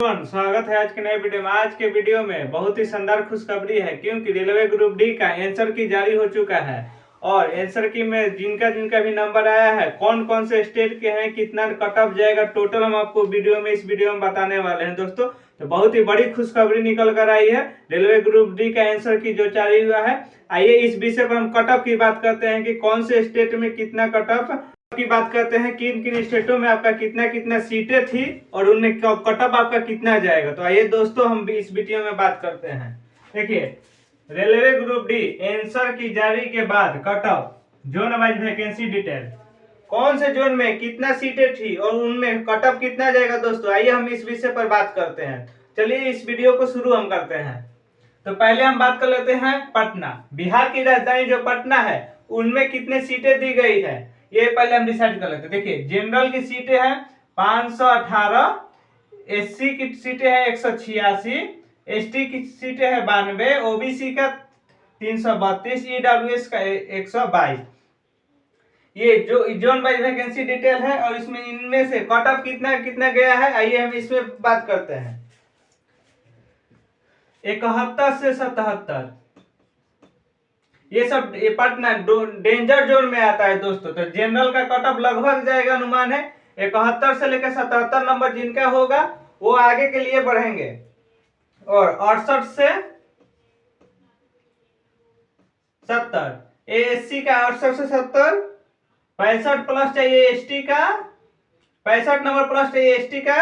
स्वागत है आज के नए वीडियो में। आज के वीडियो में बहुत ही शानदार खुशखबरी है, क्योंकि रेलवे ग्रुप डी का आंसर की जारी हो चुका है। और आंसर की में जिनका जिनका भी नंबर आया है, कौन कौन से स्टेट के हैं, कितना कट ऑफ जाएगा, टोटल हम आपको इस वीडियो में बताने वाले हैं दोस्तों। तो बहुत ही बड़ी खुशखबरी निकल कर आई है रेलवे ग्रुप डी का आंसर की जो जारी हुआ है। आइए इस विषय पर हम कट ऑफ की बात करते हैं कि कौन से स्टेट में कितना कट ऑफ की बात करते हैं, किन किन स्टेटों में आपका कितना कितना सीटें थी और उनमें कट ऑफ आपका कितना जाएगा। तो आइए दोस्तों हम भी इस वीडियो में बात करते हैं। देखिए, रेलवे ग्रुप डी आंसर की जारी के बाद cut off zone wise vacancy detail, कौन से जोन में कितना सीटें थी और उनमें कट ऑफ कितना जाएगा दोस्तों, आइए हम इस विषय पर बात करते हैं। चलिए इस वीडियो को शुरू हम करते हैं। तो पहले हम बात कर लेते हैं पटना, बिहार की राजधानी जो पटना है, उनमें कितने सीटें दी गई है ये पहले हम डिसाइड कर लेते हैं। देखिए, जनरल की सीटें हैं 518, एससी की सीटें हैं 186, एसटी की सीटें हैं 92, ओबीसी का 332, ईडब्ल्यूएस का 122। ये जो जोन वाइज वैकेंसी डिटेल है और इसमें इनमें से कट ऑफ कितना कितना गया है, आइए हम इसमें बात करते हैं। 71 से 77 ये सब पटना डेंजर जोन में आता है दोस्तों। तो जनरल का कट ऑफ लगभग जाएगा, अनुमान है 71 से लेकर 77 नंबर जिनका होगा वो आगे के लिए बढ़ेंगे। और 68 से 70 एससी का 68 से 70, 65 प्लस चाहिए एसटी का, 65 नंबर प्लस चाहिए एसटी का,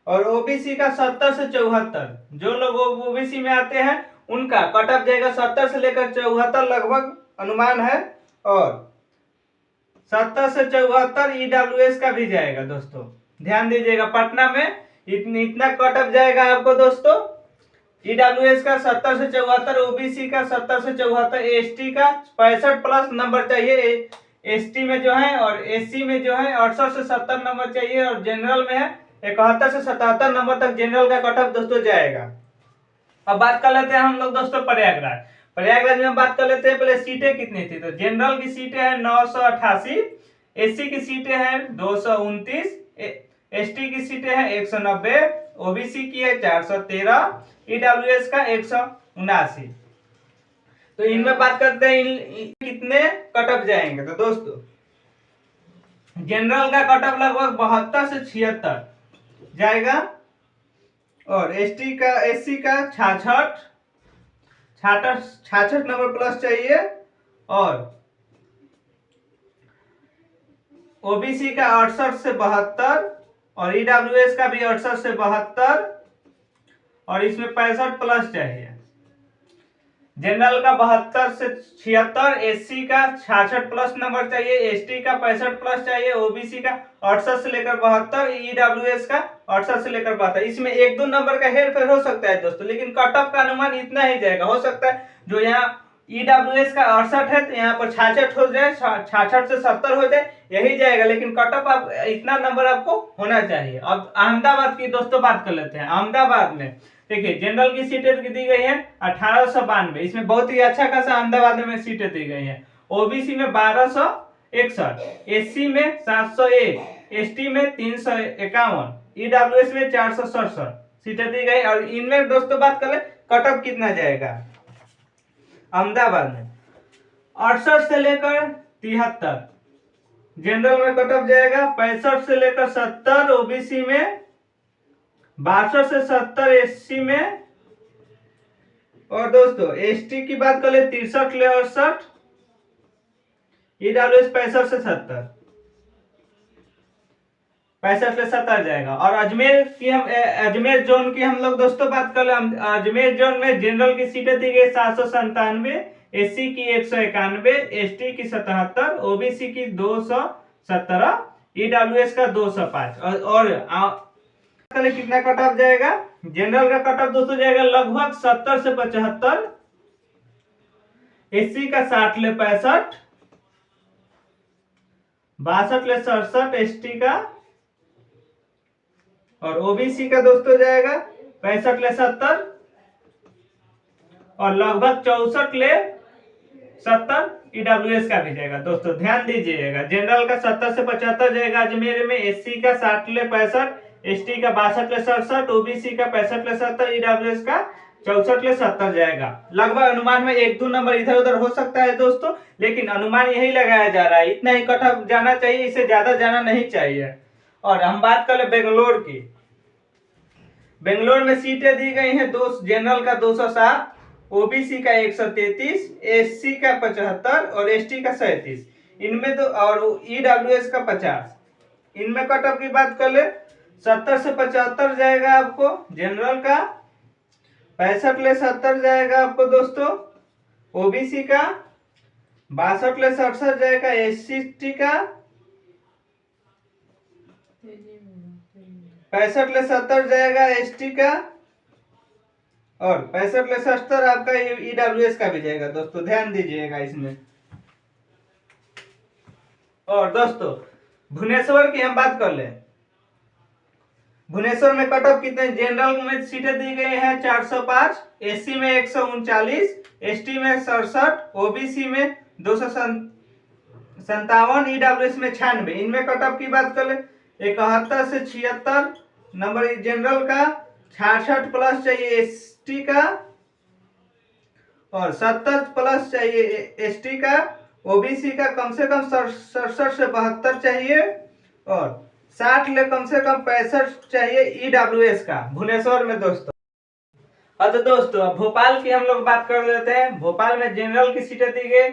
और ओबीसी का 70 से 74। जो लोग ओबीसी में आते हैं उनका कट ऑफ जाएगा 70 से लेकर 74 लगभग अनुमान है। और 70 से 74 ईडब्ल्यूएस का भी जाएगा दोस्तों, ध्यान दीजिएगा। पटना में इतना कट ऑफ जाएगा आपको दोस्तों, ईडब्ल्यूएस का 70 से 74, ओबीसी का 70 से 74, एसटी का 65 प्लस नंबर चाहिए एसटी में जो है, और एससी में जो है 68 से 70 नंबर चाहिए, और जनरल में है 71 से 77 नंबर तक जनरल का कट ऑफ दोस्तों जाएगा। अब बात कर लेते हैं हम लोग दोस्तों प्रयागराज में बात कर लेते हैं। पहले सीटें कितनी थी, तो जनरल की सीटें हैं 988, एससी की सीटें हैं 229, एसटी की सीटें हैं 190, ओबीसी की है 413, ईडब्ल्यूएस का 179। तो इनमें बात करते हैं कितने कट ऑफ जाएंगे। तो दोस्तों जनरल का कट ऑफ लगभग 72 से 76 जाएगा, और एससी का 66 नंबर प्लस चाहिए, और ओबीसी का 68 से 72, और ईडब्ल्यूएस का भी 68 से 72, और इसमें 65 प्लस चाहिए। जनरल का 72 से 76, एससी का 66 प्लस नंबर चाहिए, एसटी का 65 प्लस चाहिए, ओबीसी का 68 से लेकर 72, ईडब्ल्यूएस का 68 से लेकर 72। इसमें एक दो नंबर का हेर फेर हो सकता है दोस्तों, लेकिन कट ऑफ का अनुमान इतना ही जाएगा। हो सकता है जो यहाँ ईडब्ल्यूएस का 68 है तो यहाँ पर 66 हो जाए, 66 से 70 हो जाए, यही जाएगा। लेकिन कट ऑफ आप इतना नंबर आपको होना चाहिए। अब अहमदाबाद की दोस्तों बात कर लेते हैं। अहमदाबाद में देखिए, जनरल की सीटें दी गई है 1892, इसमें बहुत ही अच्छा खासा अहमदाबाद में सीटें दी गई है। ओबीसी में 1261, एससी में 701, एसटी में 351, ईडब्ल्यूएस में 467 सीटें दी गई। और इनमें दोस्तों बात करें कट ऑफ कितना जाएगा अहमदाबाद में, 68 से लेकर 73 जनरल में कट ऑफ जाएगा, 65 से लेकर 70 ओबीसी में, 62 से 70 एससी में, और दोस्तों एसटी की बात कर ले 63 ले 68, ईडब्ल्यूएस 65 से 70, 65 से 70 जाएगा। और अजमेर जोन की हम लोग दोस्तों बात कर ले। अजमेर जोन में जनरल की सीटें दी गई 797, एससी की 191, एसटी की 77, ओबीसी की 217, ईडब्ल्यूएस का 205। और कितना कट ऑफ जाएगा, जनरल का कट ऑफ दोस्तों जाएगा लगभग 70 से 75, एससी का 60 ले 65, 62 ले 67 एसटी का, और ओबीसी का दोस्तों जाएगा 65 ले 70, और लगभग 64 ले 70 ईडब्ल्यूएस का भी जाएगा। दोस्तों ध्यान दीजिएगा, जनरल का 70 से 75 जाएगा अजमेर में, एससी का 60 ले 65, एसटी का 62 ओबीसी का 65 ईडब्ल्यूएस का 64 जाएगा। लगभग अनुमान में 1-2 नंबर इधर उधर हो सकता है दोस्तों, लेकिन अनुमान यही लगाया जा रहा है, इतना ही कट ऑफ जाना चाहिए, इससे ज्यादा जाना नहीं चाहिए। और हम बात कर ले बेंगलोर की। बेंगलोर में सीटें दी गई हैं जनरल का 207, ओबीसी का 133, एससी का 75 और एसटी का 37, इनमें तो और ईडब्ल्यूएस का 50। इनमें कट ऑफ की बात कर ले 70 से 75 जाएगा आपको जनरल का, 65 ले 70 जाएगा आपको दोस्तों ओबीसी का, 62 ले 67 जाएगा एससी का, 65 ले 70 जाएगा एसटी का, और 65 ले 70 आपका ईडब्ल्यूएस का भी जाएगा दोस्तों, ध्यान दीजिएगा इसमें। और दोस्तों भुवनेश्वर की हम बात कर ले। भुवनेश्वर में कट ऑफ कितने, जनरल में सीटें दी गई हैं 405, एससी में 139, एसटी में 67, ओबीसी में 257, ईडब्ल्यूएस में 96। इनमें कट ऑफ की बात कर ले 71 से 76 नंबर जनरल का, 66 प्लस चाहिए एसटी का, और 70 प्लस चाहिए एसटी का, ओबीसी का कम से कम 67 से 72 चाहिए, और 60 ले कम से कम 65 चाहिए ईडब्ल्यूएस का भुवनेश्वर में दोस्तों। अब दोस्तों अब भोपाल की हम लोग बात कर लेते हैं। भोपाल में जनरल की सीटें दी गई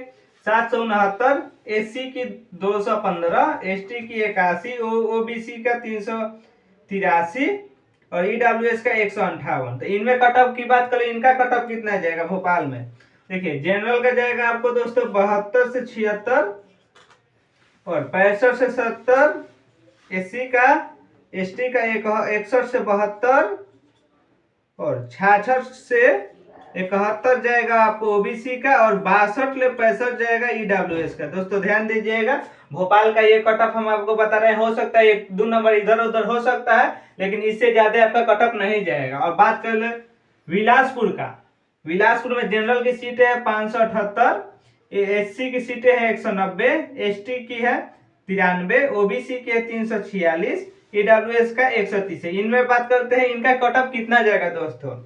769, एससी की 215, एसटी की 81, ओबीसी का 383 और ईडब्ल्यूएस का 158। तो इनमें कट ऑफ की बात करें, इनका कट ऑफ कितना जाएगा भोपाल में, देखिए जनरल का जाएगा आपको दोस्तों 72 से 76 और 65 से 70, एससी का, एसटी का 61 से 72 और 66 से 71 जाएगा आपको ओबीसी का, और 62 ले 65 जाएगा ईडब्ल्यूएस का। दोस्तों ध्यान दीजिएगा, भोपाल का ये कट ऑफ हम आपको बता रहे हैं, हो सकता है 1-2 नंबर इधर उधर हो सकता है, लेकिन इससे ज्यादा आपका कट ऑफ नहीं जाएगा। और बात कर ले बिलासपुर का। बिलासपुर में जनरल की सीटें है 578, एससी की सीटें है 190, एसटी की है 93, ओबीसी की है 346, ईडब्ल्यूएस का 130। इनमें बात करते हैं इनका कट ऑफ कितना जाएगा दोस्तों।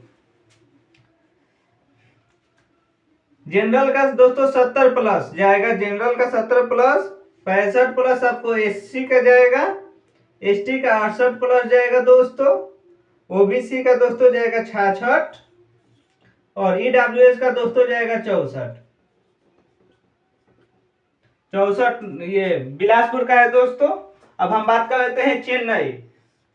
जनरल का दोस्तों 70 प्लस जाएगा, जनरल का 70 प्लस, 65 प्लस आपको एससी का जाएगा, एसटी का 68 प्लस जाएगा दोस्तों, ओबीसी का दोस्तों जाएगा 66 और ईडब्ल्यूएस का दोस्तों जाएगा 64। ये बिलासपुर का है दोस्तों। अब हम बात कर लेते हैं चेन्नई,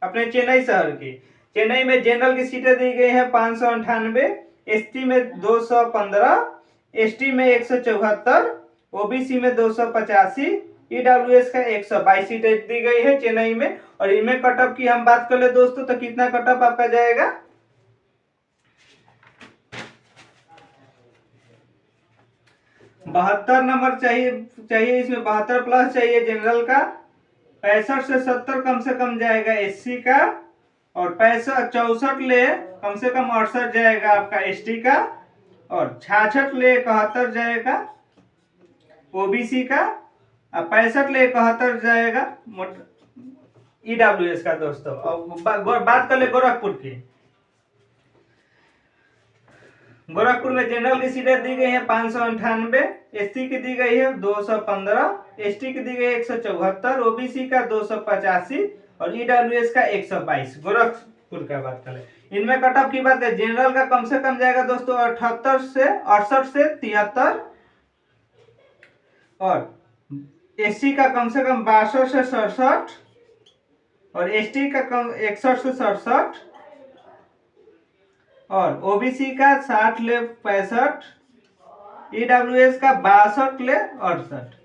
अपने चेन्नई शहर की। चेन्नई में जनरल की सीटें दी गई है 598, एसटी में 215, एसटी में 174, ओबीसी में 285, ईडब्ल्यूएस का 122 सीटें दी गई है चेन्नई में। और इनमें कट ऑफ की हम बात कर ले दोस्तों, तो कितना कट ऑफ आपका जाएगा, 72 नंबर चाहिए इसमें 72 प्लस चाहिए जनरल का, 65 से 70 कम से कम जाएगा एससी का, और 64 ले कम से कम 68 जाएगा आपका एसटी का, और 66 ले 71 जाएगा ओबीसी का, और 65 ले 71 जाएगा ईडब्ल्यूएस का दोस्तों। और बात कर ले गोरखपुर की। गोरखपुर में जनरल की सीटें दी गई है 598, एससी की दी गई है 215, एसटी की दी गई है 174, ओबीसी का 285 और ईडब्ल्यूएस का 122। गोरखपुर का बात करें, इनमें कट ऑफ की बात करें, जनरल का कम से कम जाएगा दोस्तों 68 से 73 और एससी का कम से कम 62 से 67 और एसटी का कम 61 से 67 और ओबीसी का 60 ले 65, ईडब्ल्यूएस का 62 ले 68।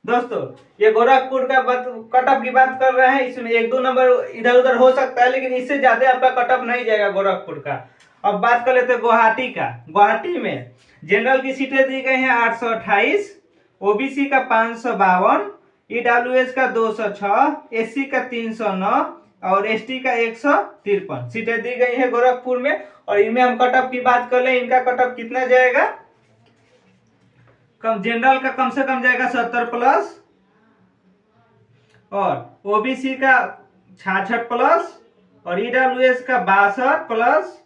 दोस्तों ये गोरखपुर का कट ऑफ की बात कर रहे हैं, इसमें 1-2 नंबर इधर उधर हो सकता है, लेकिन इससे ज्यादा आपका कट ऑफ नहीं जाएगा गोरखपुर का। अब बात कर लेते हैं गुवाहाटी का। गुवाहाटी में जनरल की सीटें दी गई हैं 828, ओबीसी का 552, ईडब्ल्यूएस का 206, एससी का 309 और एसटी का 153 सीटें दी गई है गोरखपुर में। और इनमें हम कट ऑफ की बात कर ले, इनका कट ऑफ कितना जाएगा, जनरल का कम से कम जाएगा 70 प्लस और ओबीसी का 66 प्लस, और ईडब्ल्यूएस का 62 प्लस,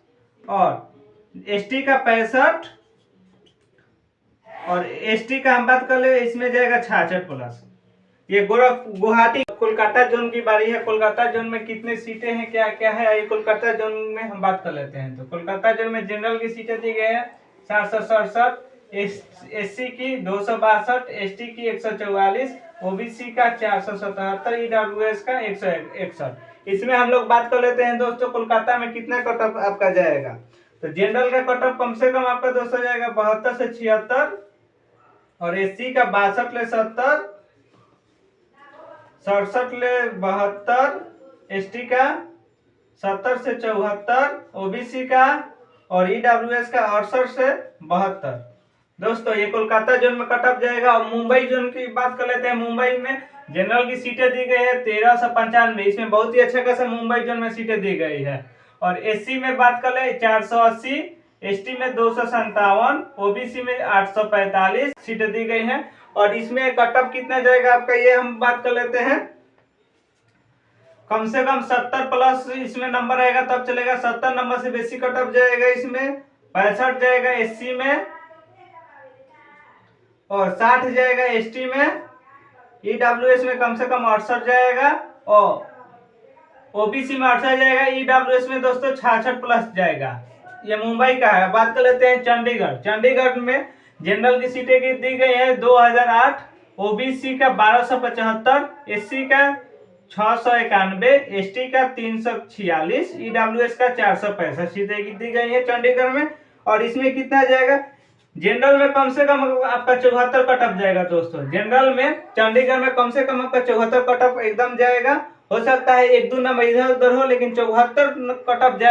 और एसटी का 65, और एसटी का हम बात कर ले इसमें जाएगा 66 प्लस। ये गुवाहाटी कोलकाता जोन की बारी है। कोलकाता जोन में कितने सीटें हैं, क्या क्या है, ये कोलकाता जोन में हम बात कर लेते हैं। तो कोलकाता जोन में जनरल की सीटें दी गई है 467, एससी की 262, एसटी की 144, ओबीसी का 477, ईडब्ल्यूएस का 161। इसमें हम लोग बात कर लेते हैं दोस्तों कोलकाता में कितना कट ऑफ आपका जाएगा। तो जनरल का कट ऑफ कम से कम आपका दोस्तों जाएगा 72 से 76, और एससी का 62 ले 70, 67 ले 72, एसटी का 70 से 74, ओबीसी का और ईडब्ल्यूएस का 68 से 72। दोस्तों ये कोलकाता जोन में कट ऑफ जाएगा। और मुंबई जोन की बात कर लेते हैं। मुंबई में जनरल की सीटें दी गई है 1395, इसमें बहुत ही अच्छा खासा मुंबई जोन में सीटें दी गई है। और एससी में बात कर ले 480, एसटी में 257, ओबीसी में 845 सीटें दी गई हैं। और इसमें कट ऑफ कितना जाएगा आपका, ये हम बात कर लेते हैं। कम से कम 70 प्लस इसमें नंबर आएगा तब चलेगा। 70 नंबर से बेसी कट ऑफ जाएगा इसमें 65 जाएगा एससी में, और 60 जाएगा एसटी में, ईडब्ल्यूएस में कम से कम 68 जाएगा, और ओबीसी में 68 जाएगा, ईडब्ल्यूएस में दोस्तों 66 प्लस जाएगा। ये मुंबई का है। बात कर लेते हैं चंडीगढ़। चंडीगढ़ में जनरल की सीटें की दी गई है 2008, ओबीसी का 1275, एससी का 691, एसटी का 346, ईडब्ल्यूएस का 465 सीटें दी गई है चंडीगढ़ में। और इसमें कितना जाएगा, जनरल में कम से कम आपका 74 कट ऑफ जाएगा दोस्तों। जनरल में चंडीगढ़ में कम से कम आपका 74 कट ऑफ एकदम जाएगा। हो सकता है एक दो नंबर इधर उधर हो, लेकिन 74 कट ऑफ जाएगा।